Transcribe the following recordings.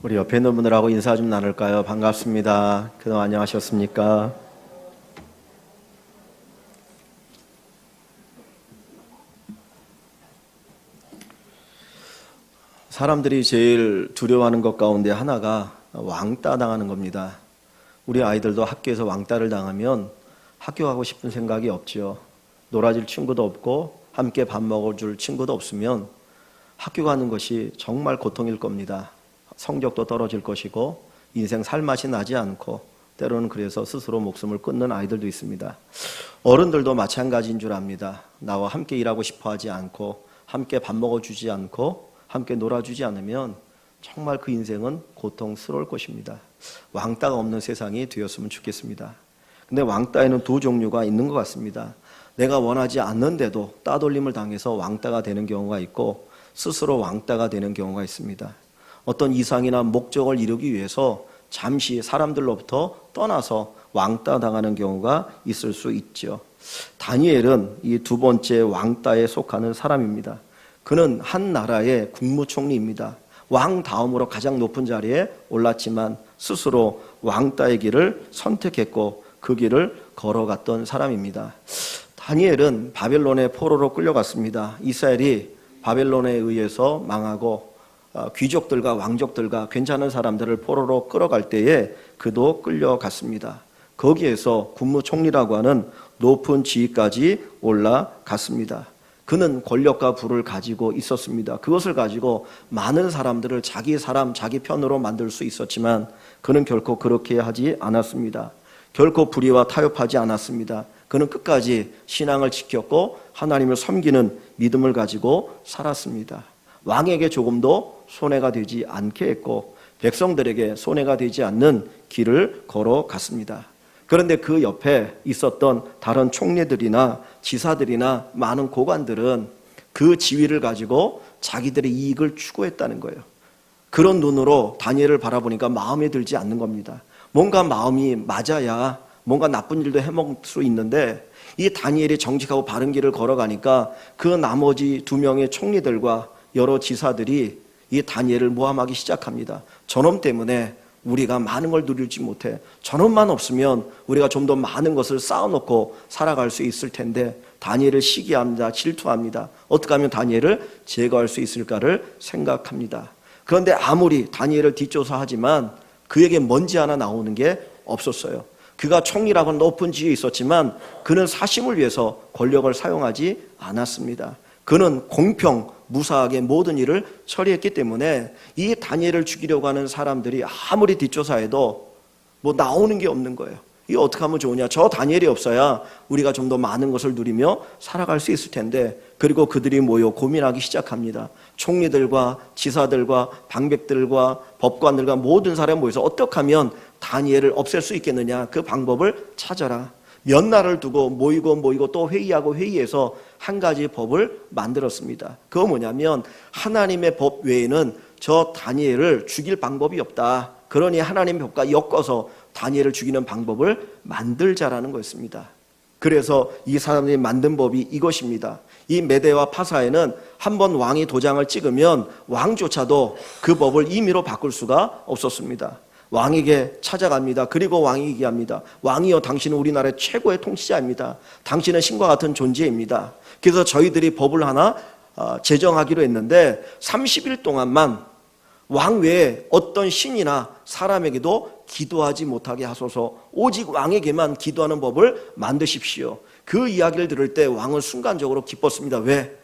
우리 옆에 있는 분들하고 인사 좀 나눌까요? 반갑습니다. 그동안 안녕하셨습니까? 사람들이 제일 두려워하는 것 가운데 하나가 왕따 당하는 겁니다. 우리 아이들도 학교에서 왕따를 당하면 학교 가고 싶은 생각이 없지요. 놀아줄 친구도 없고 함께 밥 먹어줄 친구도 없으면 학교 가는 것이 정말 고통일 겁니다. 성적도 떨어질 것이고 인생 살맛이 나지 않고 때로는 그래서 스스로 목숨을 끊는 아이들도 있습니다. 어른들도 마찬가지인 줄 압니다. 나와 함께 일하고 싶어 하지 않고 함께 밥 먹어주지 않고 함께 놀아주지 않으면 정말 그 인생은 고통스러울 것입니다. 왕따가 없는 세상이 되었으면 좋겠습니다. 근데 왕따에는 두 종류가 있는 것 같습니다. 내가 원하지 않는데도 따돌림을 당해서 왕따가 되는 경우가 있고 스스로 왕따가 되는 경우가 있습니다. 어떤 이상이나 목적을 이루기 위해서 잠시 사람들로부터 떠나서 왕따 당하는 경우가 있을 수 있죠. 다니엘은 이 두 번째 왕따에 속하는 사람입니다. 그는 한 나라의 국무총리입니다. 왕 다음으로 가장 높은 자리에 올랐지만 스스로 왕따의 길을 선택했고 그 길을 걸어갔던 사람입니다. 다니엘은 바벨론의 포로로 끌려갔습니다. 이스라엘이 바벨론에 의해서 망하고 귀족들과 왕족들과 괜찮은 사람들을 포로로 끌어갈 때에 그도 끌려갔습니다. 거기에서 국무총리라고 하는 높은 지위까지 올라갔습니다. 그는 권력과 부를 가지고 있었습니다. 그것을 가지고 많은 사람들을 자기 사람, 자기 편으로 만들 수 있었지만 그는 결코 그렇게 하지 않았습니다. 결코 불의와 타협하지 않았습니다. 그는 끝까지 신앙을 지켰고 하나님을 섬기는 믿음을 가지고 살았습니다. 왕에게 조금도 손해가 되지 않게 했고 백성들에게 손해가 되지 않는 길을 걸어갔습니다. 그런데 그 옆에 있었던 다른 총리들이나 지사들이나 많은 고관들은 그 지위를 가지고 자기들의 이익을 추구했다는 거예요. 그런 눈으로 다니엘을 바라보니까 마음에 들지 않는 겁니다. 뭔가 마음이 맞아야 뭔가 나쁜 일도 해먹을 수 있는데 이 다니엘이 정직하고 바른 길을 걸어가니까 그 나머지 두 명의 총리들과 여러 지사들이 이 다니엘을 모함하기 시작합니다. 저놈 때문에 우리가 많은 걸 누리지 못해. 저놈만 없으면 우리가 좀 더 많은 것을 쌓아놓고 살아갈 수 있을 텐데 다니엘을 시기합니다. 질투합니다. 어떻게 하면 다니엘을 제거할 수 있을까를 생각합니다. 그런데 아무리 다니엘을 뒷조사하지만 그에게 먼지 하나 나오는 게 없었어요. 그가 총리라고 높은 지위에 있었지만 그는 사심을 위해서 권력을 사용하지 않았습니다. 그는 공평, 무사하게 모든 일을 처리했기 때문에 이 다니엘을 죽이려고 하는 사람들이 아무리 뒷조사해도 뭐 나오는 게 없는 거예요. 이거 어떻게 하면 좋으냐? 저 다니엘이 없어야 우리가 좀 더 많은 것을 누리며 살아갈 수 있을 텐데 그리고 그들이 모여 고민하기 시작합니다. 총리들과 지사들과 방백들과 법관들과 모든 사람이 모여서 어떻게 하면 다니엘을 없앨 수 있겠느냐? 그 방법을 찾아라. 몇 날을 두고 모이고 또 회의하고 회의해서 한 가지 법을 만들었습니다. 그거 뭐냐면 하나님의 법 외에는 저 다니엘을 죽일 방법이 없다. 그러니 하나님의 법과 엮어서 다니엘을 죽이는 방법을 만들자라는 거였습니다. 그래서 이 사람들이 만든 법이 이것입니다. 이 메대와 파사에는 한번 왕이 도장을 찍으면 왕조차도 그 법을 임의로 바꿀 수가 없었습니다. 왕에게 찾아갑니다. 그리고 왕이 얘기합니다. 왕이여, 당신은 우리나라의 최고의 통치자입니다. 당신은 신과 같은 존재입니다. 그래서 저희들이 법을 하나 제정하기로 했는데 30일 동안만 왕 외에 어떤 신이나 사람에게도 기도하지 못하게 하소서. 오직 왕에게만 기도하는 법을 만드십시오. 그 이야기를 들을 때 왕은 순간적으로 기뻤습니다. 왜?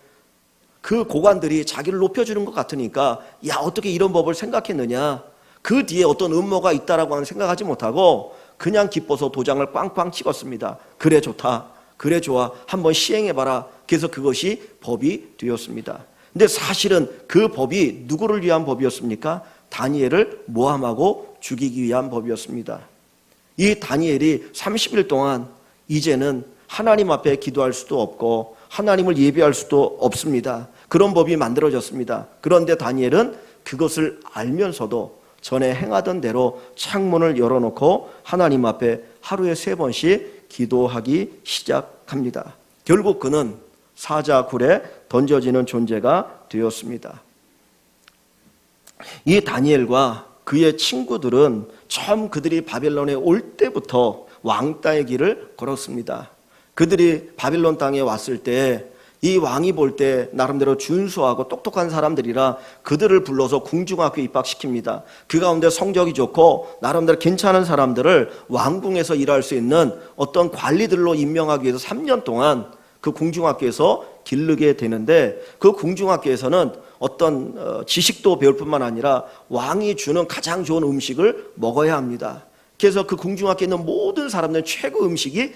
그 고관들이 자기를 높여주는 것 같으니까 야, 어떻게 이런 법을 생각했느냐. 그 뒤에 어떤 음모가 있다라고 하는 생각하지 못하고 그냥 기뻐서 도장을 꽝꽝 찍었습니다. 그래 좋다. 그래 좋아. 한번 시행해봐라. 그래서 그것이 법이 되었습니다. 근데 사실은 그 법이 누구를 위한 법이었습니까? 다니엘을 모함하고 죽이기 위한 법이었습니다. 이 다니엘이 30일 동안 이제는 하나님 앞에 기도할 수도 없고 하나님을 예배할 수도 없습니다. 그런 법이 만들어졌습니다. 그런데 다니엘은 그것을 알면서도 전에 행하던 대로 창문을 열어놓고 하나님 앞에 하루에 3번씩 기도하기 시작합니다. 결국 그는 사자굴에 던져지는 존재가 되었습니다. 이 다니엘과 그의 친구들은 처음 그들이 바벨론에 올 때부터 왕따의 길을 걸었습니다. 그들이 바벨론 땅에 왔을 때 이 왕이 볼 때 나름대로 준수하고 똑똑한 사람들이라 그들을 불러서 궁중학교에 입학시킵니다. 그 가운데 성적이 좋고 나름대로 괜찮은 사람들을 왕궁에서 일할 수 있는 어떤 관리들로 임명하기 위해서 3년 동안 그 궁중학교에서 기르게 되는데, 그 궁중학교에서는 어떤 지식도 배울 뿐만 아니라 왕이 주는 가장 좋은 음식을 먹어야 합니다. 그래서 그 궁중학교에 있는 모든 사람들은 최고 음식이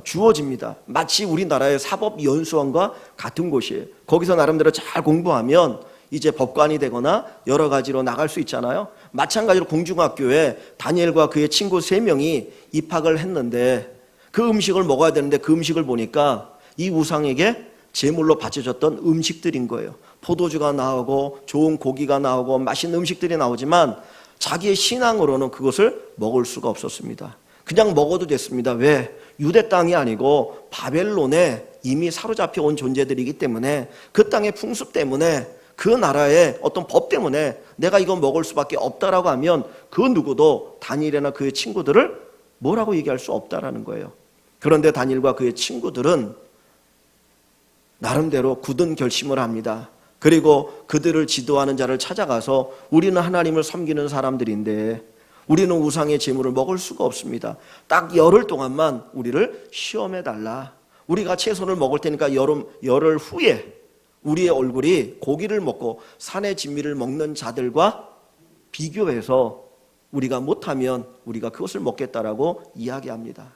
주어집니다. 마치 우리나라의 사법연수원과 같은 곳이에요. 거기서 나름대로 잘 공부하면 이제 법관이 되거나 여러 가지로 나갈 수 있잖아요. 마찬가지로 궁중학교에 다니엘과 그의 친구 3명이 입학을 했는데 그 음식을 먹어야 되는데 그 음식을 보니까 이 우상에게 제물로 바쳐졌던 음식들인 거예요. 포도주가 나오고 좋은 고기가 나오고 맛있는 음식들이 나오지만 자기의 신앙으로는 그것을 먹을 수가 없었습니다. 그냥 먹어도 됐습니다. 왜? 유대 땅이 아니고 바벨론에 이미 사로잡혀 온 존재들이기 때문에 그 땅의 풍습 때문에 그 나라의 어떤 법 때문에 내가 이거 먹을 수밖에 없다라고 하면 그 누구도 다니엘이나 그의 친구들을 뭐라고 얘기할 수 없다라는 거예요. 그런데 다니엘과 그의 친구들은 나름대로 굳은 결심을 합니다. 그리고 그들을 지도하는 자를 찾아가서 우리는 하나님을 섬기는 사람들인데 우리는 우상의 제물을 먹을 수가 없습니다. 딱 열흘 동안만 우리를 시험해달라. 우리가 채소를 먹을 테니까 열흘 후에 우리의 얼굴이 고기를 먹고 산의 진미를 먹는 자들과 비교해서 우리가 못하면 우리가 그것을 먹겠다라고 이야기합니다.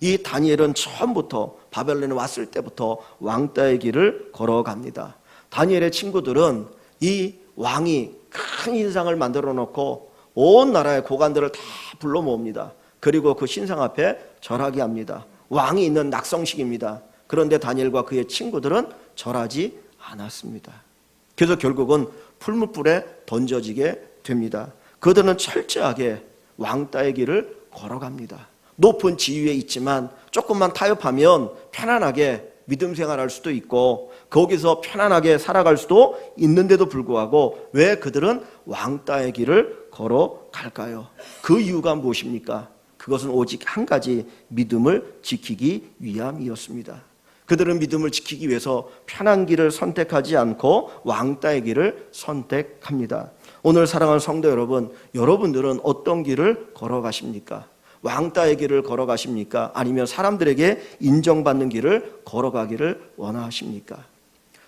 이 다니엘은 처음부터 바벨론에 왔을 때부터 왕따의 길을 걸어갑니다. 다니엘의 친구들은 이 왕이 큰 인상을 만들어 놓고 온 나라의 고관들을 다 불러 모읍니다. 그리고 그 신상 앞에 절하게 합니다. 왕이 있는 낙성식입니다. 그런데 다니엘과 그의 친구들은 절하지 않았습니다. 그래서 결국은 풀무불에 던져지게 됩니다. 그들은 철저하게 왕따의 길을 걸어갑니다. 높은 지위에 있지만 조금만 타협하면 편안하게 믿음 생활할 수도 있고 거기서 편안하게 살아갈 수도 있는데도 불구하고 왜 그들은 왕따의 길을 걸어갈까요? 그 이유가 무엇입니까? 그것은 오직 한 가지, 믿음을 지키기 위함이었습니다. 그들은 믿음을 지키기 위해서 편한 길을 선택하지 않고 왕따의 길을 선택합니다. 오늘 사랑하는 성도 여러분, 여러분들은 어떤 길을 걸어가십니까? 왕따의 길을 걸어가십니까? 아니면 사람들에게 인정받는 길을 걸어가기를 원하십니까?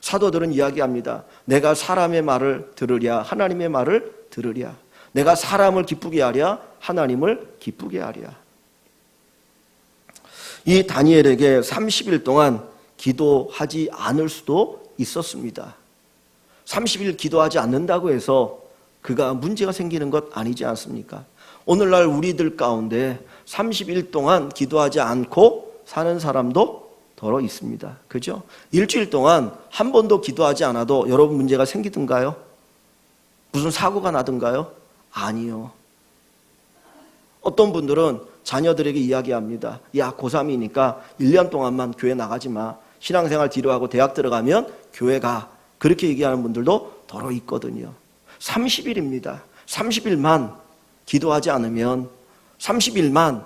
사도들은 이야기합니다. 내가 사람의 말을 들으랴 하나님의 말을 들으랴. 내가 사람을 기쁘게 하랴 하나님을 기쁘게 하랴. 이 다니엘에게 30일 동안 기도하지 않을 수도 있었습니다. 30일 기도하지 않는다고 해서 그가 문제가 생기는 것 아니지 않습니까? 오늘날 우리들 가운데 30일 동안 기도하지 않고 사는 사람도 더러 있습니다. 그죠? 일주일 동안 한 번도 기도하지 않아도 여러분 문제가 생기든가요? 무슨 사고가 나든가요? 아니요. 어떤 분들은 자녀들에게 이야기합니다. 야, 고3이니까 1년 동안만 교회 나가지 마. 신앙생활 뒤로 하고 대학 들어가면 교회 가. 그렇게 얘기하는 분들도 더러 있거든요. 30일입니다. 30일만 기도하지 않으면, 30일만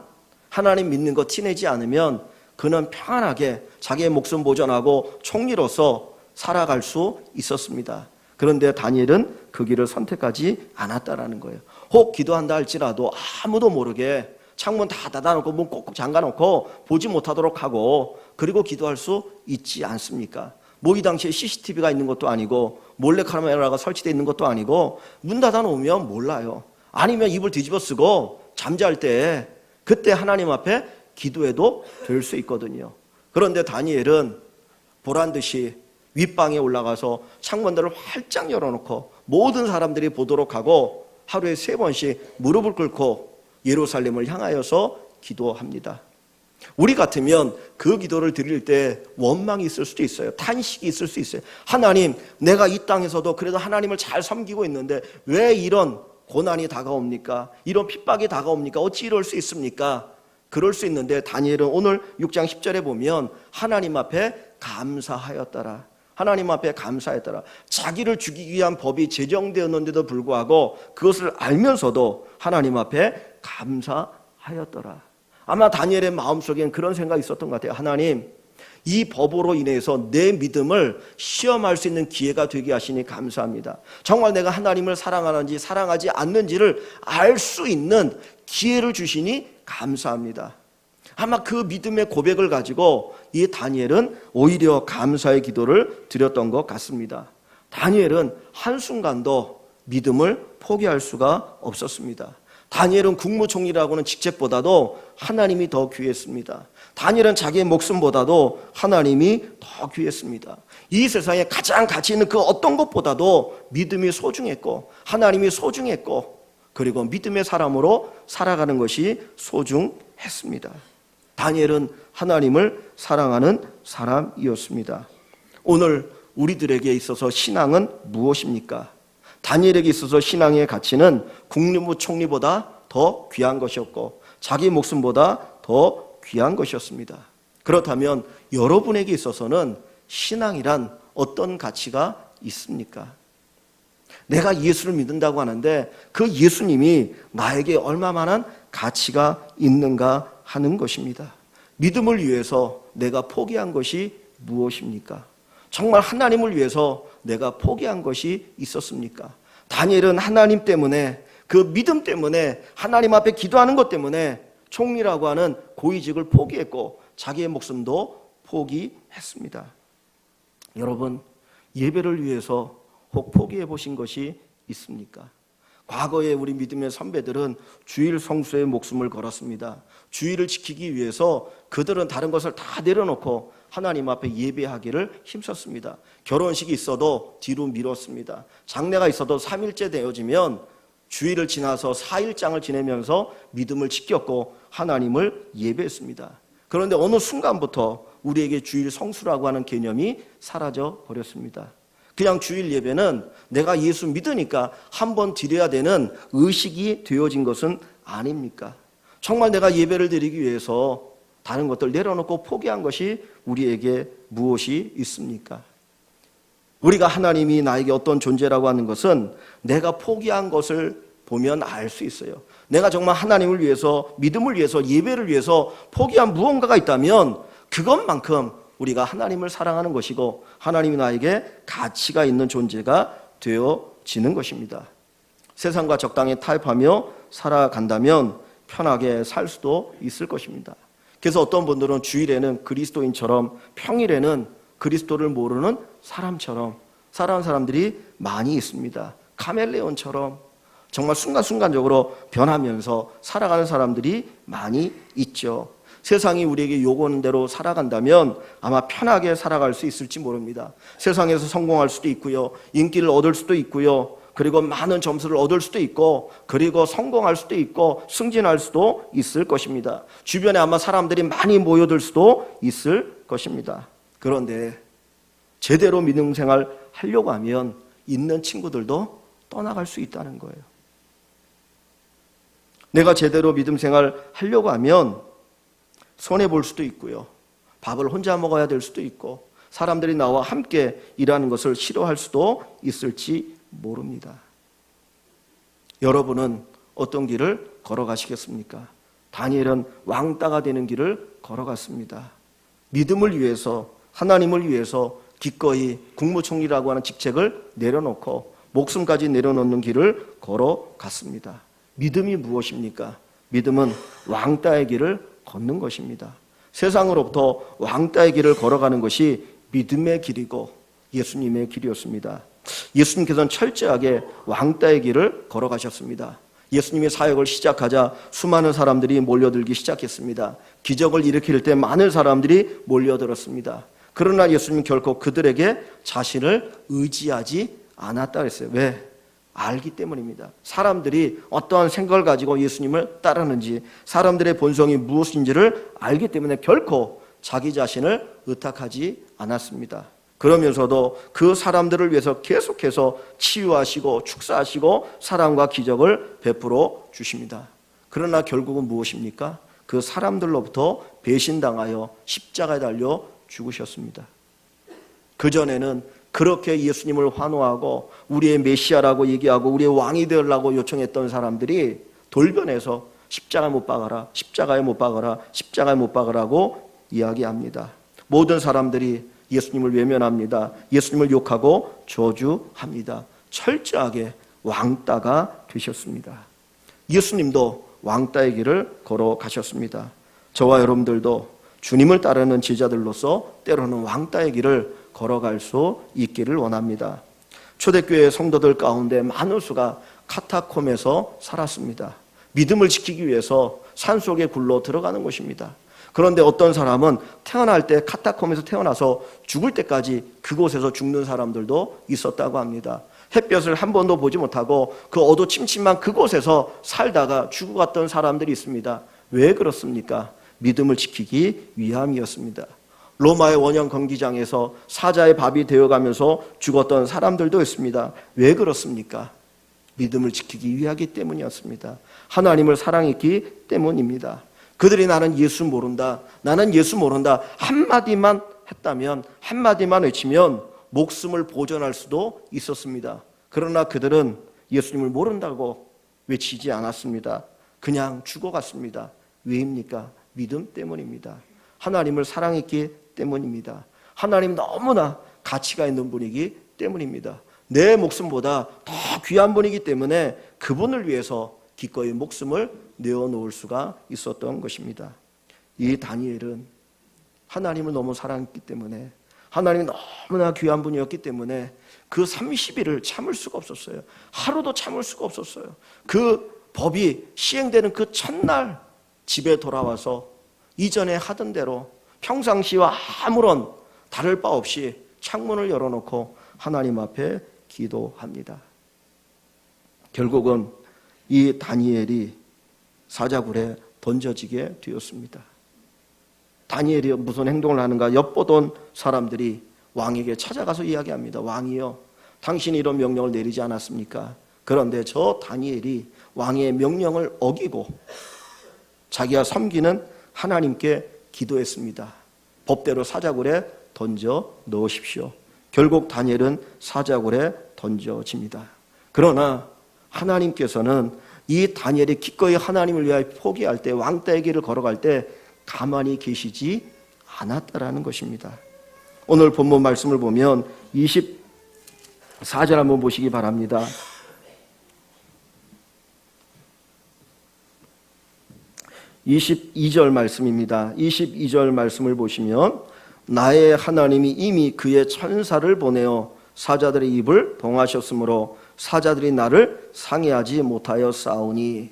하나님 믿는 거 티내지 않으면 그는 평안하게 자기의 목숨 보존하고 총리로서 살아갈 수 있었습니다. 그런데 다니엘은 그 길을 선택하지 않았다라는 거예요. 혹 기도한다 할지라도 아무도 모르게 창문 다 닫아놓고 문 꼭꼭 잠가놓고 보지 못하도록 하고 그리고 기도할 수 있지 않습니까? 뭐 이 당시에 CCTV가 있는 것도 아니고 몰래카메라가 설치되어 있는 것도 아니고 문 닫아놓으면 몰라요. 아니면 입을 뒤집어 쓰고 잠잘 때 그때 하나님 앞에 기도해도 될 수 있거든요. 그런데 다니엘은 보란듯이 윗방에 올라가서 창문들을 활짝 열어놓고 모든 사람들이 보도록 하고 하루에 3번씩 무릎을 꿇고 예루살렘을 향하여서 기도합니다. 우리 같으면 그 기도를 드릴 때 원망이 있을 수도 있어요. 탄식이 있을 수 있어요. 하나님, 내가 이 땅에서도 그래도 하나님을 잘 섬기고 있는데 왜 이런 고난이 다가옵니까? 이런 핍박이 다가옵니까? 어찌 이럴 수 있습니까? 그럴 수 있는데 다니엘은 오늘 6장 10절에 보면 하나님 앞에 감사하였더라. 하나님 앞에 감사했더라. 자기를 죽이기 위한 법이 제정되었는데도 불구하고 그것을 알면서도 하나님 앞에 감사하였더라. 아마 다니엘의 마음속엔 그런 생각이 있었던 것 같아요. 하나님, 이 법으로 인해서 내 믿음을 시험할 수 있는 기회가 되게 하시니 감사합니다. 정말 내가 하나님을 사랑하는지 사랑하지 않는지를 알 수 있는 기회를 주시니 감사합니다. 아마 그 믿음의 고백을 가지고 이 다니엘은 오히려 감사의 기도를 드렸던 것 같습니다. 다니엘은 한순간도 믿음을 포기할 수가 없었습니다. 다니엘은 국무총리라고는 직책보다도 하나님이 더 귀했습니다. 다니엘은 자기의 목숨보다도 하나님이 더 귀했습니다. 이 세상에 가장 가치 있는 그 어떤 것보다도 믿음이 소중했고 하나님이 소중했고 그리고 믿음의 사람으로 살아가는 것이 소중했습니다. 다니엘은 하나님을 사랑하는 사람이었습니다. 오늘 우리들에게 있어서 신앙은 무엇입니까? 다니엘에게 있어서 신앙의 가치는 국무총리보다 더 귀한 것이었고 자기 목숨보다 더 귀한 것이었습니다. 그렇다면 여러분에게 있어서는 신앙이란 어떤 가치가 있습니까? 내가 예수를 믿는다고 하는데 그 예수님이 나에게 얼마만한 가치가 있는가 하는 것입니다. 믿음을 위해서 내가 포기한 것이 무엇입니까? 정말 하나님을 위해서 내가 포기한 것이 있었습니까? 다니엘은 하나님 때문에 그 믿음 때문에 하나님 앞에 기도하는 것 때문에 총리라고 하는 고위직을 포기했고 자기의 목숨도 포기했습니다. 여러분, 예배를 위해서 혹 포기해 보신 것이 있습니까? 과거에 우리 믿음의 선배들은 주일 성수에 목숨을 걸었습니다. 주일을 지키기 위해서 그들은 다른 것을 다 내려놓고 하나님 앞에 예배하기를 힘썼습니다. 결혼식이 있어도 뒤로 미뤘습니다. 장례가 있어도 3일째 되어지면 주일을 지나서 4일장을 지내면서 믿음을 지켰고 하나님을 예배했습니다. 그런데 어느 순간부터 우리에게 주일 성수라고 하는 개념이 사라져 버렸습니다. 그냥 주일 예배는 내가 예수 믿으니까 한번 드려야 되는 의식이 되어진 것은 아닙니까? 정말 내가 예배를 드리기 위해서 다른 것들 내려놓고 포기한 것이 우리에게 무엇이 있습니까? 우리가 하나님이 나에게 어떤 존재라고 하는 것은 내가 포기한 것을 보면 알 수 있어요. 내가 정말 하나님을 위해서, 믿음을 위해서, 예배를 위해서 포기한 무언가가 있다면 그것만큼 우리가 하나님을 사랑하는 것이고 하나님이 나에게 가치가 있는 존재가 되어지는 것입니다. 세상과 적당히 타협하며 살아간다면 편하게 살 수도 있을 것입니다. 그래서 어떤 분들은 주일에는 그리스도인처럼 평일에는 그리스도를 모르는 사람처럼 살아가는 사람들이 많이 있습니다. 카멜레온처럼 정말 순간순간적으로 변하면서 살아가는 사람들이 많이 있죠. 세상이 우리에게 요구하는 대로 살아간다면 아마 편하게 살아갈 수 있을지 모릅니다. 세상에서 성공할 수도 있고요. 인기를 얻을 수도 있고요. 그리고 많은 점수를 얻을 수도 있고 그리고 성공할 수도 있고 승진할 수도 있을 것입니다. 주변에 아마 사람들이 많이 모여들 수도 있을 것입니다. 그런데 제대로 믿음 생활 하려고 하면 있는 친구들도 떠나갈 수 있다는 거예요. 내가 제대로 믿음 생활 하려고 하면 손해볼 수도 있고요. 밥을 혼자 먹어야 될 수도 있고 사람들이 나와 함께 일하는 것을 싫어할 수도 있을지 모릅니다. 여러분은 어떤 길을 걸어가시겠습니까? 다니엘은 왕따가 되는 길을 걸어갔습니다. 믿음을 위해서 하나님을 위해서 기꺼이 국무총리라고 하는 직책을 내려놓고 목숨까지 내려놓는 길을 걸어갔습니다. 믿음이 무엇입니까? 믿음은 왕따의 길을 걷는 것입니다. 세상으로부터 왕따의 길을 걸어가는 것이 믿음의 길이고 예수님의 길이었습니다. 예수님께서는 철저하게 왕따의 길을 걸어가셨습니다. 예수님의 사역을 시작하자 수많은 사람들이 몰려들기 시작했습니다. 기적을 일으킬 때 많은 사람들이 몰려들었습니다. 그러나 예수님 결코 그들에게 자신을 의지하지 않았다 그랬어요. 왜? 알기 때문입니다. 사람들이 어떠한 생각을 가지고 예수님을 따르는지 사람들의 본성이 무엇인지를 알기 때문에 결코 자기 자신을 의탁하지 않았습니다. 그러면서도 그 사람들을 위해서 계속해서 치유하시고 축사하시고 사랑과 기적을 베풀어 주십니다. 그러나 결국은 무엇입니까? 그 사람들로부터 배신당하여 십자가에 달려 죽으셨습니다. 그전에는 그렇게 예수님을 환호하고 우리의 메시아라고 얘기하고 우리의 왕이 되려고 요청했던 사람들이 돌변해서 십자가에 못 박아라, 십자가에 못 박아라, 십자가에 못 박아라고 이야기합니다. 모든 사람들이 예수님을 외면합니다. 예수님을 욕하고 저주합니다. 철저하게 왕따가 되셨습니다. 예수님도 왕따의 길을 걸어가셨습니다. 저와 여러분들도 주님을 따르는 제자들로서 때로는 왕따의 길을 걸어갈 수 있기를 원합니다. 초대교회 성도들 가운데 많은 수가 카타콤에서 살았습니다. 믿음을 지키기 위해서 산속에 굴러 들어가는 것입니다. 그런데 어떤 사람은 태어날 때 카타콤에서 태어나서 죽을 때까지 그곳에서 죽는 사람들도 있었다고 합니다. 햇볕을 한 번도 보지 못하고 그 어두침침한 그곳에서 살다가 죽어갔던 사람들이 있습니다. 왜 그렇습니까? 믿음을 지키기 위함이었습니다. 로마의 원형 경기장에서 사자의 밥이 되어가면서 죽었던 사람들도 있습니다. 왜 그렇습니까? 믿음을 지키기 위하기 때문이었습니다. 하나님을 사랑했기 때문입니다. 그들이 나는 예수 모른다, 나는 예수 모른다 한마디만 했다면, 한마디만 외치면 목숨을 보존할 수도 있었습니다. 그러나 그들은 예수님을 모른다고 외치지 않았습니다. 그냥 죽어갔습니다. 왜입니까? 믿음 때문입니다. 하나님을 사랑했기 때문입니다. 하나님 너무나 가치가 있는 분이기 때문입니다. 내 목숨보다 더 귀한 분이기 때문에 그분을 위해서 기꺼이 목숨을 내어놓을 수가 있었던 것입니다. 이 다니엘은 하나님을 너무 사랑했기 때문에, 하나님이 너무나 귀한 분이었기 때문에 그 30일을 참을 수가 없었어요. 하루도 참을 수가 없었어요. 그 법이 시행되는 그 첫날 집에 돌아와서 이전에 하던 대로 평상시와 아무런 다를 바 없이 창문을 열어놓고 하나님 앞에 기도합니다. 결국은 이 다니엘이 사자굴에 던져지게 되었습니다. 다니엘이 무슨 행동을 하는가 엿보던 사람들이 왕에게 찾아가서 이야기합니다. 왕이여, 당신이 이런 명령을 내리지 않았습니까? 그런데 저 다니엘이 왕의 명령을 어기고 자기가 섬기는 하나님께 기도했습니다. 법대로 사자굴에 던져 넣으십시오. 결국 다니엘은 사자굴에 던져집니다. 그러나 하나님께서는 이 다니엘이 기꺼이 하나님을 위하여 포기할 때, 왕따의 길을 걸어갈 때 가만히 계시지 않았다라는 것입니다. 오늘 본문 말씀을 보면 24절 한번 보시기 바랍니다. 22절 말씀입니다. 22절 말씀을 보시면 나의 하나님이 이미 그의 천사를 보내어 사자들의 입을 봉하셨으므로 사자들이 나를 상해하지 못하여 싸우니.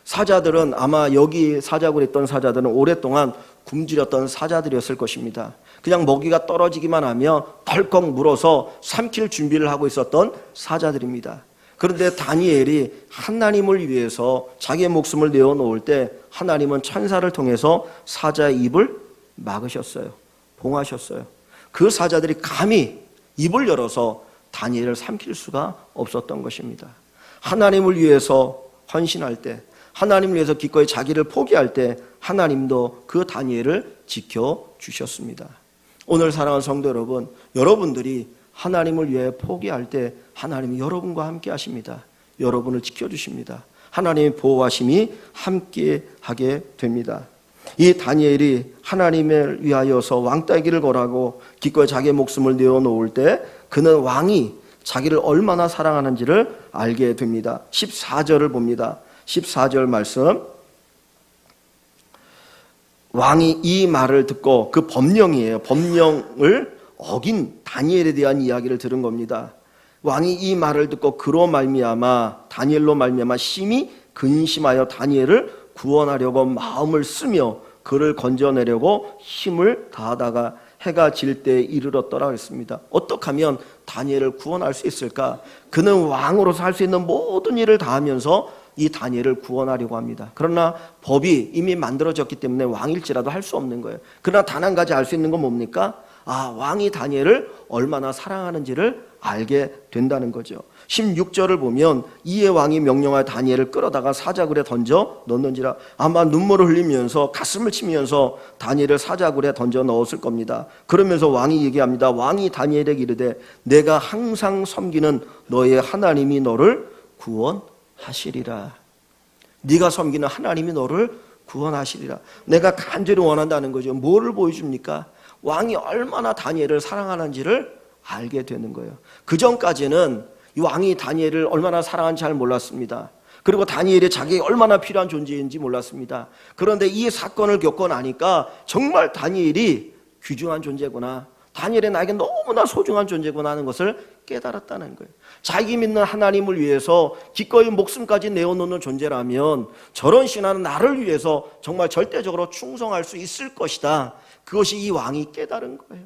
사자들은 아마 여기 사자굴에 있던 사자들은 오랫동안 굶주렸던 사자들이었을 것입니다. 그냥 먹이가 떨어지기만 하면 덜컥 물어서 삼킬 준비를 하고 있었던 사자들입니다. 그런데 다니엘이 하나님을 위해서 자기의 목숨을 내어놓을 때 하나님은 천사를 통해서 사자의 입을 막으셨어요. 봉하셨어요. 그 사자들이 감히 입을 열어서 다니엘을 삼킬 수가 없었던 것입니다. 하나님을 위해서 헌신할 때, 하나님을 위해서 기꺼이 자기를 포기할 때 하나님도 그 다니엘을 지켜주셨습니다. 오늘 사랑하는 성도 여러분, 여러분들이 하나님을 위해 포기할 때 하나님이 여러분과 함께 하십니다. 여러분을 지켜주십니다. 하나님의 보호하심이 함께 하게 됩니다. 이 다니엘이 하나님을 위하여서 왕따의 길을 걸어가고 기꺼이 자기의 목숨을 내어놓을 때 그는 왕이 자기를 얼마나 사랑하는지를 알게 됩니다. 14절을 봅니다. 14절 말씀. 왕이 이 말을 듣고, 그 법령이에요. 법령을 어긴 다니엘에 대한 이야기를 들은 겁니다. 왕이 이 말을 듣고 그로 말미암아, 다니엘로 말미암아 심히 근심하여 다니엘을 구원하려고 마음을 쓰며 그를 건져내려고 힘을 다하다가 해가 질 때에 이르렀더라 했습니다. 어떻게 하면 다니엘을 구원할 수 있을까? 그는 왕으로서 할 수 있는 모든 일을 다하면서 이 다니엘을 구원하려고 합니다. 그러나 법이 이미 만들어졌기 때문에 왕일지라도 할 수 없는 거예요. 그러나 단 한 가지 알 수 있는 건 뭡니까? 왕이 다니엘을 얼마나 사랑하는지를 알게 된다는 거죠. 16절을 보면 이에 왕이 명령하여 다니엘을 끌어다가 사자굴에 던져 넣는지라. 아마 눈물을 흘리면서 가슴을 치면서 다니엘을 사자굴에 던져 넣었을 겁니다. 그러면서 왕이 얘기합니다. 왕이 다니엘에게 이르되 내가 항상 섬기는 너의 하나님이 너를 구원하시리라. 네가 섬기는 하나님이 너를 구원하시리라. 내가 간절히 원한다는 거죠. 뭐를 보여줍니까? 왕이 얼마나 다니엘을 사랑하는지를 알게 되는 거예요. 그 전까지는 이 왕이 다니엘을 얼마나 사랑하는지 잘 몰랐습니다. 그리고 다니엘이 자기에게 얼마나 필요한 존재인지 몰랐습니다. 그런데 이 사건을 겪고 나니까 정말 다니엘이 귀중한 존재구나, 다니엘이 나에게 너무나 소중한 존재구나 하는 것을 깨달았다는 거예요. 자기 믿는 하나님을 위해서 기꺼이 목숨까지 내어놓는 존재라면 저런 신하는 나를 위해서 정말 절대적으로 충성할 수 있을 것이다. 그것이 이 왕이 깨달은 거예요.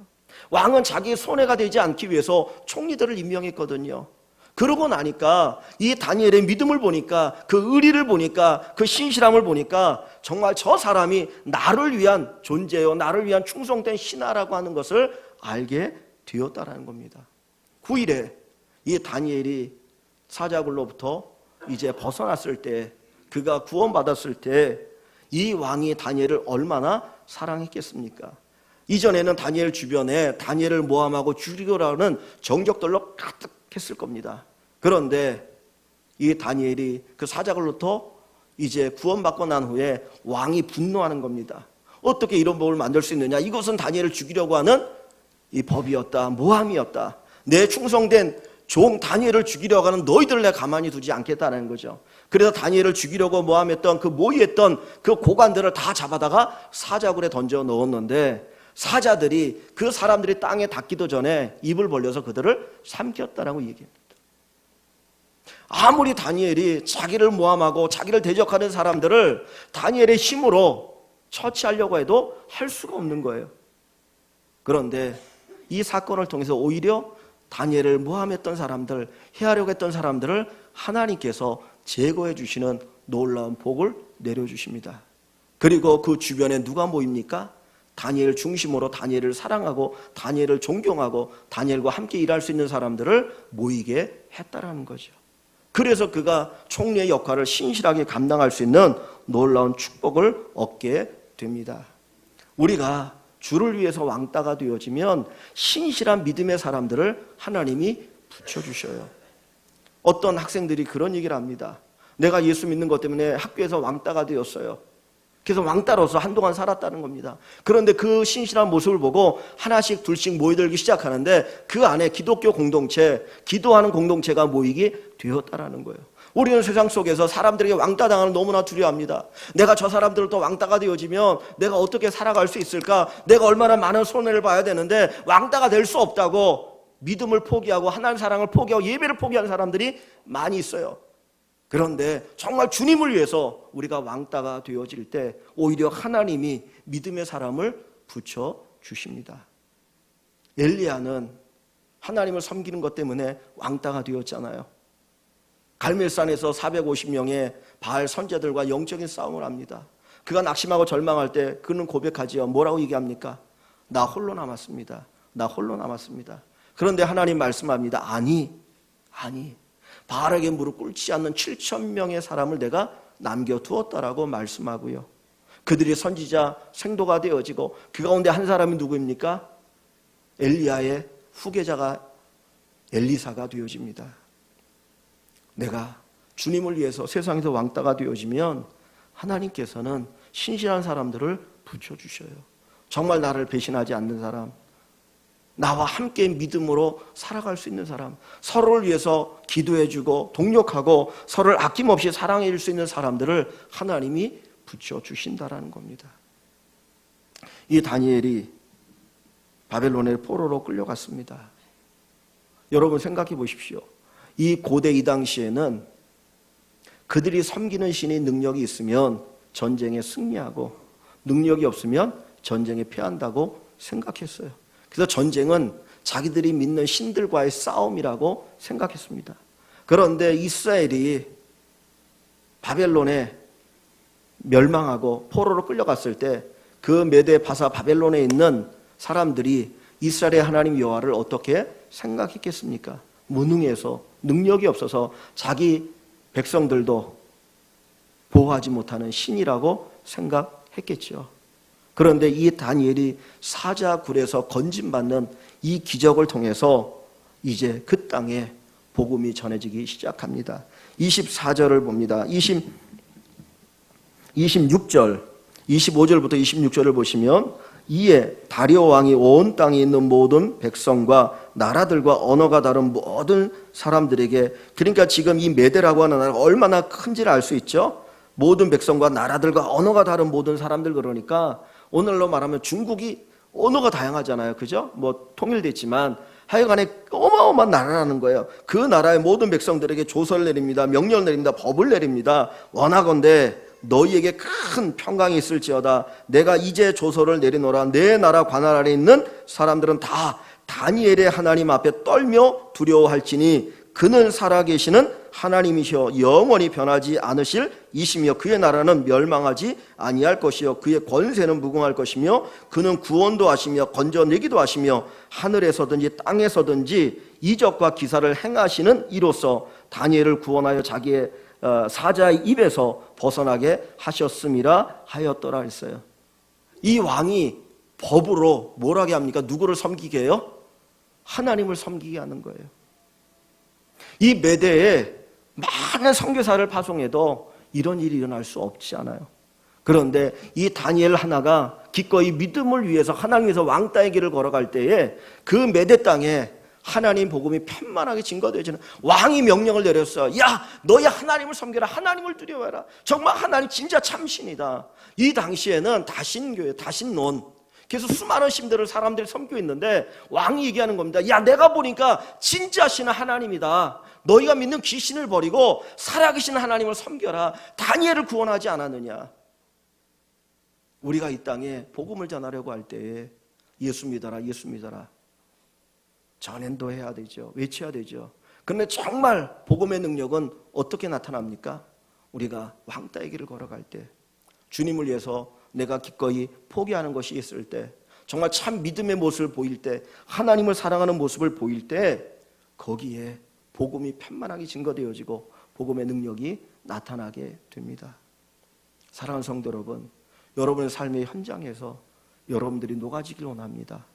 왕은 자기의 손해가 되지 않기 위해서 총리들을 임명했거든요. 그러고 나니까 이 다니엘의 믿음을 보니까, 그 의리를 보니까, 그 신실함을 보니까 정말 저 사람이 나를 위한 존재요, 나를 위한 충성된 신하라고 하는 것을 알게 되었다라는 겁니다. 9일에 이 다니엘이 사자굴로부터 이제 벗어났을 때, 그가 구원받았을 때 이 왕이 다니엘을 얼마나 사랑했겠습니까? 이전에는 다니엘 주변에 다니엘을 모함하고 죽이려는 정적들로 가득했을 겁니다. 그런데 이 다니엘이 그 사자굴로부터 이제 구원받고 난 후에 왕이 분노하는 겁니다. 어떻게 이런 법을 만들 수 있느냐? 이것은 다니엘을 죽이려고 하는 이 법이었다, 모함이었다. 내 충성된 종 다니엘을 죽이려고 하는 너희들 내 가만히 두지 않겠다는 거죠. 그래서 다니엘을 죽이려고 모함했던 그 모의했던 그 고관들을 다 잡아다가 사자굴에 던져 넣었는데, 사자들이 그 사람들이 땅에 닿기도 전에 입을 벌려서 그들을 삼켰다라고 얘기합니다. 아무리 다니엘이 자기를 모함하고 자기를 대적하는 사람들을 다니엘의 힘으로 처치하려고 해도 할 수가 없는 거예요. 그런데 이 사건을 통해서 오히려 다니엘을 모함했던 사람들, 해하려고 했던 사람들을 하나님께서 제거해 주시는 놀라운 복을 내려주십니다. 그리고 그 주변에 누가 모입니까? 다니엘 중심으로 다니엘을 사랑하고 다니엘을 존경하고 다니엘과 함께 일할 수 있는 사람들을 모이게 했다라는 거죠. 그래서 그가 총리의 역할을 신실하게 감당할 수 있는 놀라운 축복을 얻게 됩니다. 우리가 주를 위해서 왕따가 되어지면 신실한 믿음의 사람들을 하나님이 붙여주셔요. 어떤 학생들이 그런 얘기를 합니다. 내가 예수 믿는 것 때문에 학교에서 왕따가 되었어요. 그래서 왕따로서 한동안 살았다는 겁니다. 그런데 그 신실한 모습을 보고 하나씩 둘씩 모여들기 시작하는데 그 안에 기독교 공동체, 기도하는 공동체가 모이게 되었다라는 거예요. 우리는 세상 속에서 사람들에게 왕따 당하는 너무나 두려워합니다. 내가 저 사람들도 왕따가 되어지면 내가 어떻게 살아갈 수 있을까? 내가 얼마나 많은 손해를 봐야 되는데 왕따가 될 수 없다고 믿음을 포기하고 하나님 사랑을 포기하고 예배를 포기하는 사람들이 많이 있어요. 그런데 정말 주님을 위해서 우리가 왕따가 되어질 때 오히려 하나님이 믿음의 사람을 붙여주십니다. 엘리야는 하나님을 섬기는 것 때문에 왕따가 되었잖아요. 갈멜산에서 450명의 바알 선제들과 영적인 싸움을 합니다. 그가 낙심하고 절망할 때 그는 고백하지요. 뭐라고 얘기합니까? 나 홀로 남았습니다. 나 홀로 남았습니다. 그런데 하나님 말씀합니다. 아니 바알에게 무릎 꿇지 않는 7,000명의 사람을 내가 남겨두었다라고 말씀하고요. 그들이 선지자 생도가 되어지고 그 가운데 한 사람이 누구입니까? 엘리야의 후계자가 엘리사가 되어집니다. 내가 주님을 위해서 세상에서 왕따가 되어지면 하나님께서는 신실한 사람들을 붙여주셔요. 정말 나를 배신하지 않는 사람, 나와 함께 믿음으로 살아갈 수 있는 사람, 서로를 위해서 기도해주고 동력하고 서로를 아낌없이 사랑해 줄 수 있는 사람들을 하나님이 붙여주신다라는 겁니다. 이 다니엘이 바벨론의 포로로 끌려갔습니다. 여러분 생각해 보십시오. 이 고대 이 당시에는 그들이 섬기는 신이 능력이 있으면 전쟁에 승리하고 능력이 없으면 전쟁에 패한다고 생각했어요. 그래서 전쟁은 자기들이 믿는 신들과의 싸움이라고 생각했습니다. 그런데 이스라엘이 바벨론에 멸망하고 포로로 끌려갔을 때 그 메대 바사 바벨론에 있는 사람들이 이스라엘의 하나님 여호와를 어떻게 생각했겠습니까? 무능해서, 능력이 없어서 자기 백성들도 보호하지 못하는 신이라고 생각했겠죠. 그런데 이 다니엘이 사자굴에서 건짐받는 이 기적을 통해서 이제 그 땅에 복음이 전해지기 시작합니다. 24절을 봅니다. 26절, 25절부터 26절을 보시면, 이에 다리오 왕이 온 땅에 있는 모든 백성과 나라들과 언어가 다른 모든 사람들에게, 그러니까 지금 이 메대라고 하는 나라가 얼마나 큰지를 알 수 있죠. 모든 백성과 나라들과 언어가 다른 모든 사람들, 그러니까 오늘로 말하면 중국이 언어가 다양하잖아요. 그죠? 뭐 통일됐지만 하여간에 어마어마한 나라라는 거예요. 그 나라의 모든 백성들에게 조서를 내립니다. 명령을 내립니다. 법을 내립니다. 원하건대 너희에게 큰 평강이 있을지어다. 내가 이제 조서를 내리노라. 내 나라 관할 아래 있는 사람들은 다 다니엘의 하나님 앞에 떨며 두려워할지니 그는 살아계시는 하나님이시여 영원히 변하지 않으실 이시며 그의 나라는 멸망하지 아니할 것이요 그의 권세는 무궁할 것이며 그는 구원도 하시며 건져내기도 하시며 하늘에서든지 땅에서든지 이적과 기사를 행하시는 이로써 다니엘을 구원하여 자기의 사자의 입에서 벗어나게 하셨음이라 하였더라 했어요. 이 왕이 법으로 뭘 하게 합니까? 누구를 섬기게 해요? 하나님을 섬기게 하는 거예요. 이 메대에 많은 선교사를 파송해도 이런 일이 일어날 수 없지 않아요. 그런데 이 다니엘 하나가 기꺼이 믿음을 위해서 하나님 위해서 왕 땅의 길을 걸어갈 때에 그 메대 땅에 하나님 복음이 편만하게 증거되어지는, 왕이 명령을 내렸어요. 야, 너희 하나님을 섬겨라. 하나님을 두려워해라. 정말 하나님 진짜 참신이다. 이 당시에는 다신교회, 다신론, 그래서 수많은 신들을 사람들이 섬기고 있는데 왕이 얘기하는 겁니다. 야, 내가 보니까 진짜 신은 하나님이다. 너희가 믿는 귀신을 버리고 살아계신 하나님을 섬겨라. 다니엘을 구원하지 않았느냐. 우리가 이 땅에 복음을 전하려고 할 때에 예수 믿어라, 예수 믿어라, 전행도 해야 되죠. 외쳐야 되죠. 그런데 정말 복음의 능력은 어떻게 나타납니까? 우리가 왕 땅의 길을 걸어갈 때, 주님을 위해서 내가 기꺼이 포기하는 것이 있을 때, 정말 참 믿음의 모습을 보일 때, 하나님을 사랑하는 모습을 보일 때, 거기에 복음이 편만하게 증거되어지고 복음의 능력이 나타나게 됩니다. 사랑하는 성도 여러분, 여러분의 삶의 현장에서 여러분들이 녹아지길 원합니다.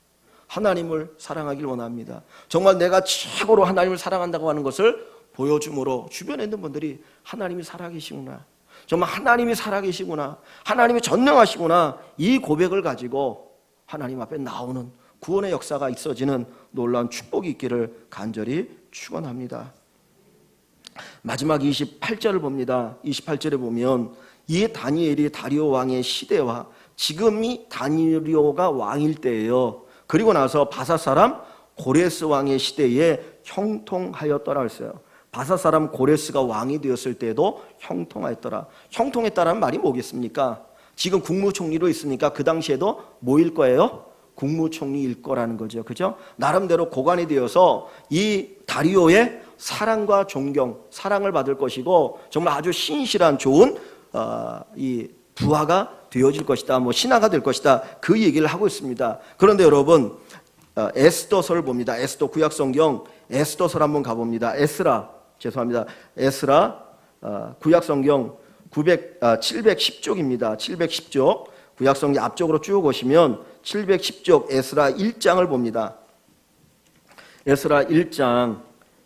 하나님을 사랑하길 원합니다. 정말 내가 최고로 하나님을 사랑한다고 하는 것을 보여줌으로 주변에 있는 분들이 하나님이 살아계시구나, 정말 하나님이 살아계시구나, 하나님이 전능하시구나, 이 고백을 가지고 하나님 앞에 나오는 구원의 역사가 있어지는 놀라운 축복이 있기를 간절히 축원합니다. 마지막 28절을 봅니다. 28절에 보면 이 다니엘이 다리오 왕의 시대와 지금이 다니엘가 왕일 때예요. 그리고 나서 바사 사람 고레스 왕의 시대에 형통하였더라 했어요. 바사 사람 고레스가 왕이 되었을 때도 형통하였더라. 형통했다라는 말이 뭐겠습니까? 지금 국무총리로 있으니까 그 당시에도 뭐일 거예요? 국무총리일 거라는 거죠. 그죠? 나름대로 고관이 되어서 이 다리오의 사랑과 존경, 사랑을 받을 것이고 정말 아주 신실한 좋은 이 부하가 되어질 것이다, 뭐 신하가 될 것이다, 그 얘기를 하고 있습니다. 그런데 여러분, 에스더서를 봅니다. 에스더 구약성경 에스더서를 한번 가봅니다. 에스라 구약성경 710쪽입니다. 710쪽 구약성경 앞쪽으로 쭉 오시면 710쪽 에스라 1장을 봅니다. 에스라 1장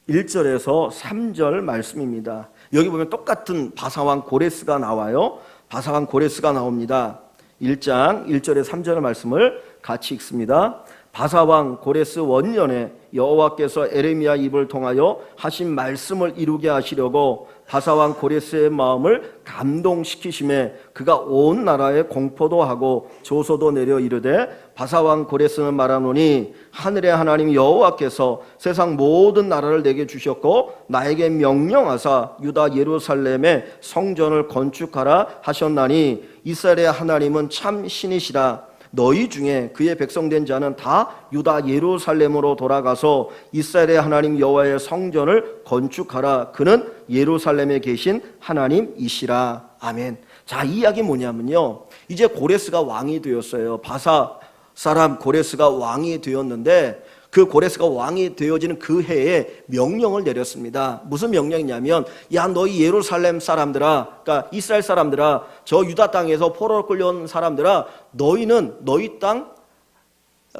1절에서 3절 말씀입니다. 여기 보면 똑같은 바사왕 고레스가 나와요. 바사왕 고레스가 나옵니다. 1장 1절에 3절의 말씀을 같이 읽습니다. 바사왕 고레스 원년에 여호와께서 에레미야 입을 통하여 하신 말씀을 이루게 하시려고 바사왕 고레스의 마음을 감동시키심에 그가 온 나라에 공포도 하고 조소도 내려 이르되 바사왕 고레스는 말하노니 하늘의 하나님 여호와께서 세상 모든 나라를 내게 주셨고 나에게 명령하사 유다 예루살렘에 성전을 건축하라 하셨나니 이스라엘의 하나님은 참 신이시라. 너희 중에 그의 백성된 자는 다 유다 예루살렘으로 돌아가서 이스라엘의 하나님 여호와의 성전을 건축하라. 그는 예루살렘에 계신 하나님이시라. 아멘. 자, 이 이야기 뭐냐면요, 이제 고레스가 왕이 되었어요. 바사 사람 고레스가 왕이 되었는데 그 고레스가 왕이 되어지는 그 해에 명령을 내렸습니다. 무슨 명령이냐면 야 너희 예루살렘 사람들아, 그러니까 이스라엘 사람들아, 저 유다 땅에서 포로로 끌려온 사람들아, 너희는 너희 땅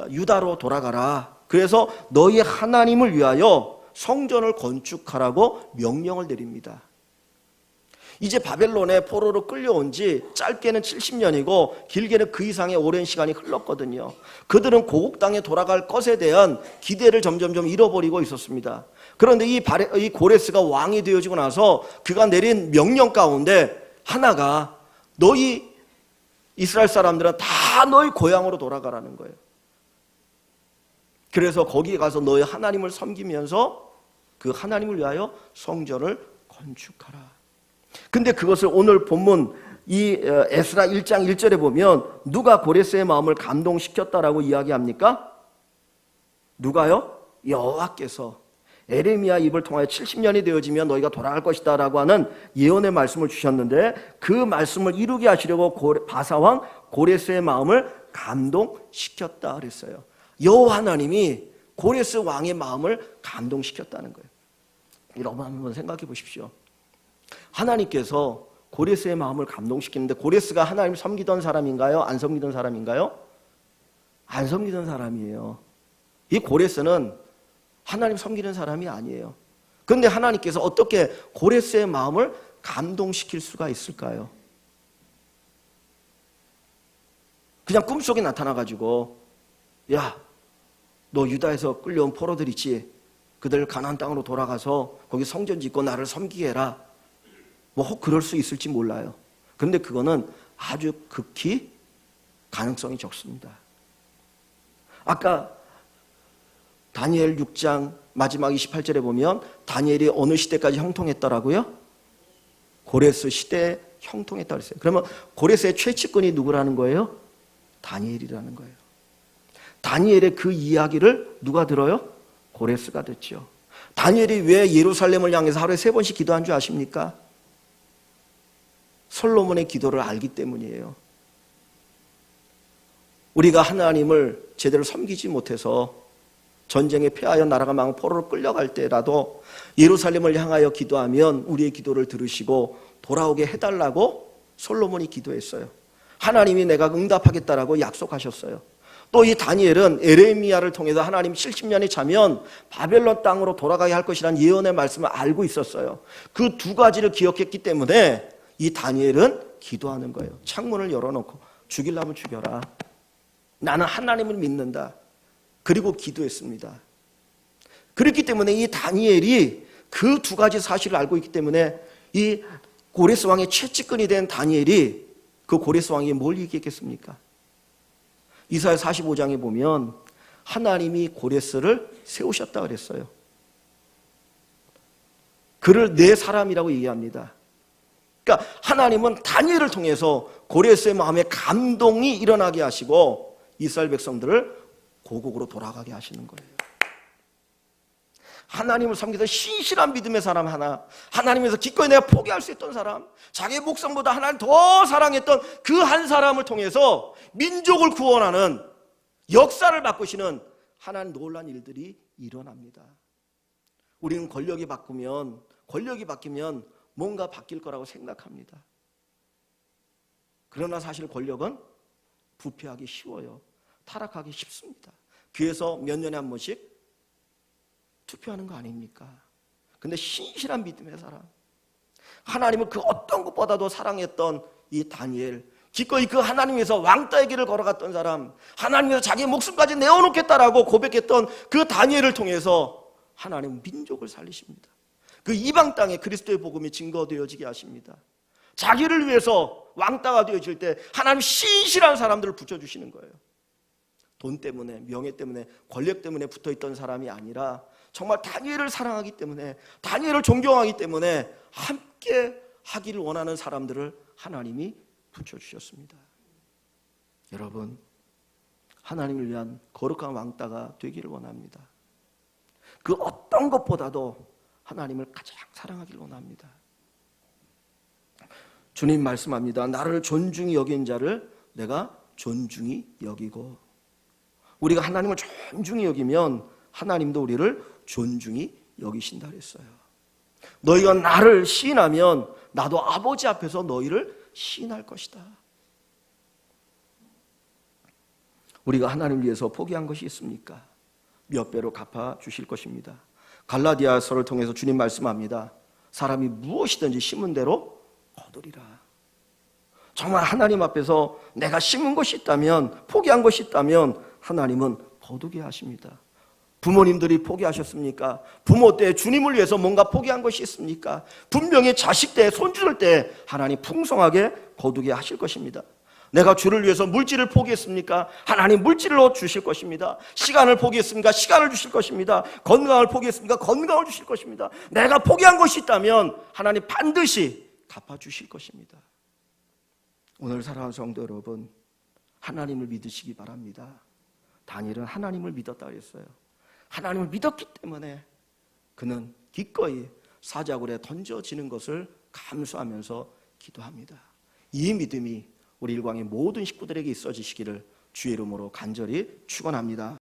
유다로 돌아가라. 그래서 너희 하나님을 위하여 성전을 건축하라고 명령을 내립니다. 이제 바벨론에 포로로 끌려온 지 짧게는 70년이고 길게는 그 이상의 오랜 시간이 흘렀거든요. 그들은 고국 땅에 돌아갈 것에 대한 기대를 점점점 잃어버리고 있었습니다. 그런데 이 고레스가 왕이 되어지고 나서 그가 내린 명령 가운데 하나가 너희 이스라엘 사람들은 다 너희 고향으로 돌아가라는 거예요. 그래서 거기에 가서 너희 하나님을 섬기면서 그 하나님을 위하여 성전을 건축하라. 근데 그것을 오늘 본문 이 에스라 1장 1절에 보면 누가 고레스의 마음을 감동시켰다라고 이야기합니까? 누가요? 여호와께서 에레미야 입을 통하여 70년이 되어지면 너희가 돌아갈 것이다 라고 하는 예언의 말씀을 주셨는데 그 말씀을 이루게 하시려고 바사왕 고레스의 마음을 감동시켰다 그랬어요. 여호와 하나님이 고레스 왕의 마음을 감동시켰다는 거예요. 여러분 한번 생각해 보십시오. 하나님께서 고레스의 마음을 감동시키는데 고레스가 하나님을 섬기던 사람인가요? 안 섬기던 사람인가요? 안 섬기던 사람이에요. 이 고레스는 하나님 섬기는 사람이 아니에요. 그런데 하나님께서 어떻게 고레스의 마음을 감동시킬 수가 있을까요? 그냥 꿈속에 나타나가지고 야, 너 유다에서 끌려온 포로들 있지? 그들 가나안 땅으로 돌아가서 거기 성전 짓고 나를 섬기게 해라. 뭐 혹 그럴 수 있을지 몰라요. 그런데 그거는 아주 극히 가능성이 적습니다. 아까 다니엘 6장 마지막 28절에 보면 다니엘이 어느 시대까지 형통했더라고요? 고레스 시대에 형통했다고 했어요. 그러면 고레스의 최측근이 누구라는 거예요? 다니엘이라는 거예요. 다니엘의 그 이야기를 누가 들어요? 고레스가 듣죠. 다니엘이 왜 예루살렘을 향해서 하루에 3번씩 기도한 줄 아십니까? 솔로몬의 기도를 알기 때문이에요. 우리가 하나님을 제대로 섬기지 못해서 전쟁에 패하여 나라가 망한 포로로 끌려갈 때라도 예루살렘을 향하여 기도하면 우리의 기도를 들으시고 돌아오게 해달라고 솔로몬이 기도했어요. 하나님이 내가 응답하겠다라고 약속하셨어요. 또 이 다니엘은 에레미야를 통해서 하나님 70년이 차면 바벨론 땅으로 돌아가게 할 것이라는 예언의 말씀을 알고 있었어요. 그 두 가지를 기억했기 때문에 이 다니엘은 기도하는 거예요. 창문을 열어놓고 죽이려면 죽여라. 나는 하나님을 믿는다. 그리고 기도했습니다. 그렇기 때문에 이 다니엘이 그 두 가지 사실을 알고 있기 때문에 이 고레스 왕의 최측근이 된 다니엘이 그 고레스 왕이 뭘 얘기했겠습니까? 이사야 45장에 보면 하나님이 고레스를 세우셨다 그랬어요. 그를 내 사람이라고 얘기합니다. 그러니까 하나님은 다니엘을 통해서 고레스의 마음에 감동이 일어나게 하시고 이스라엘 백성들을 고국으로 돌아가게 하시는 거예요. 하나님을 섬기던 신실한 믿음의 사람 하나, 하나님에서 기꺼이 내가 포기할 수 있던 사람, 자기의 목숨보다 하나님 더 사랑했던 그 한 사람을 통해서 민족을 구원하는 역사를 바꾸시는 하나님 놀라운 일들이 일어납니다. 우리는 권력이 바뀌면 뭔가 바뀔 거라고 생각합니다. 그러나 사실 권력은 부패하기 쉬워요. 타락하기 쉽습니다. 그래서 몇 년에 한 번씩 투표하는 거 아닙니까? 근데 신실한 믿음의 사람, 하나님을 그 어떤 것보다도 사랑했던 이 다니엘, 기꺼이 그 하나님에서 왕따의 길을 걸어갔던 사람, 하나님에서 자기의 목숨까지 내어놓겠다라고 고백했던 그 다니엘을 통해서 하나님은 민족을 살리십니다. 그 이방 땅에 그리스도의 복음이 증거되어지게 하십니다. 자기를 위해서 왕따가 되어질 때 하나님 신실한 사람들을 붙여주시는 거예요. 돈 때문에, 명예 때문에, 권력 때문에 붙어있던 사람이 아니라 정말 다니엘을 사랑하기 때문에, 다니엘을 존경하기 때문에 함께 하기를 원하는 사람들을 하나님이 붙여주셨습니다. 여러분, 하나님을 위한 거룩한 왕따가 되기를 원합니다. 그 어떤 것보다도 하나님을 가장 사랑하기를 원합니다. 주님 말씀합니다. 나를 존중히 여긴 자를 내가 존중히 여기고, 우리가 하나님을 존중히 여기면 하나님도 우리를 존중히 여기신다 그랬어요. 너희가 나를 시인하면 나도 아버지 앞에서 너희를 시인할 것이다. 우리가 하나님을 위해서 포기한 것이 있습니까? 몇 배로 갚아 주실 것입니다. 갈라디아서를 통해서 주님 말씀합니다. 사람이 무엇이든지 심은 대로 거두리라. 정말 하나님 앞에서 내가 심은 것이 있다면, 포기한 것이 있다면 하나님은 거두게 하십니다. 부모님들이 포기하셨습니까? 부모 때 주님을 위해서 뭔가 포기한 것이 있습니까? 분명히 자식 때, 손주들 때 하나님 풍성하게 거두게 하실 것입니다. 내가 주를 위해서 물질을 포기했습니까? 하나님 물질로 주실 것입니다. 시간을 포기했습니까? 시간을 주실 것입니다. 건강을 포기했습니까? 건강을 주실 것입니다. 내가 포기한 것이 있다면 하나님 반드시 갚아주실 것입니다. 오늘 사랑하는 성도 여러분, 하나님을 믿으시기 바랍니다. 다니엘은 하나님을 믿었다 그랬어요. 하나님을 믿었기 때문에 그는 기꺼이 사자굴에 던져지는 것을 감수하면서 기도합니다. 이 믿음이 우리 일광의 모든 식구들에게 있어지시기를 주의 이름으로 간절히 축원합니다.